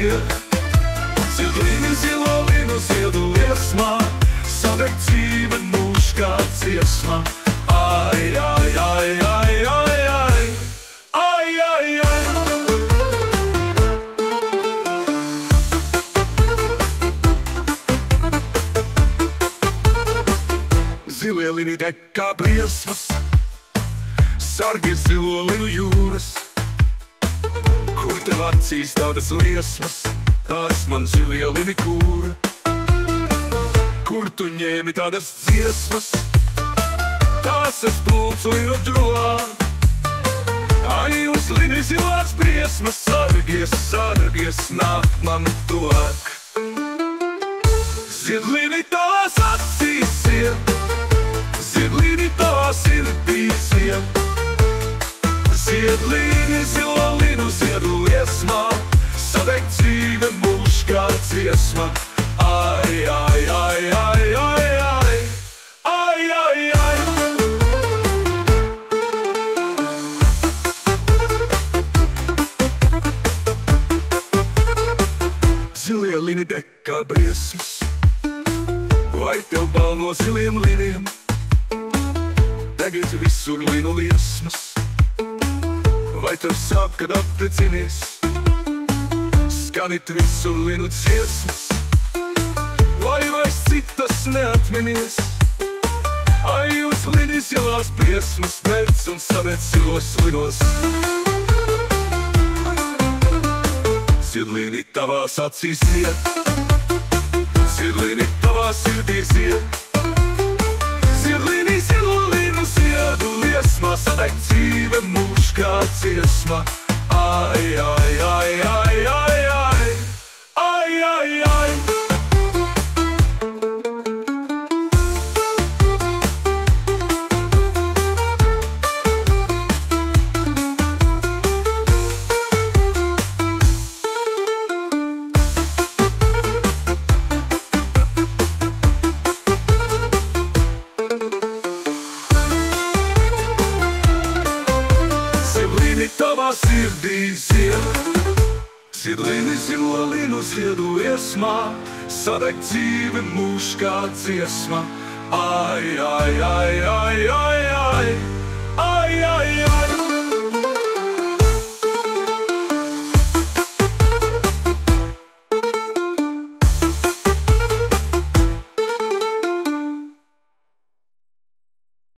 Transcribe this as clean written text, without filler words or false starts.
zied. Ziedlīni zilo linu ziedu liesmā, sadeg dzīve mūž kā dziesma. Ai, ai, ai, ai, ai, ai, ai, ai, ai. Zilie lini deg kā briesmas, sargi zilo linu jūras. Kur tev acīs tādas liesmas, tās man zilie lini kūra. Kur tu ņēmi tādas dziesmas, tās es plūcu linu džulā. Ai, uz lini zilās briesmas, sargies, sargies, nāk man tuvāk. Ziedlīni tavās acīs iet, ziedlīni tavā sirdī zied. Ziedlīni zilo linu ziedu liesmā, sadeg dzīve mūž kā dziesma. Ai, ai, ai, ai, ai, ai, ai, ai, ai. Zilie lini deg kā briesmas, vai tev bal no ziliem liniem? Degit visur linu liesmas, vai tev sāp, kad apprecinies? Skanit visur linu dziesmas, vai vairs citas neatminies? Ai, uz lini zilās briesmas, mērķis un samets zilos linos. Ziedlīni tavās acīs iet, ziedlīni tavā sirdī zied. Ziedlīni zilo linu ziedu liesmā, sadeg dzīve mūž kā dziesma. Ai, ai, ai, ai, ai, ai, ai, ai, ai. Tavā sirdī zied, ziedlīni zilo linu ziedu liesmā, sadeg dzīve mūž kā dziesma. Ai, ai, ai, ai, ai, ai, ai, ai, ai.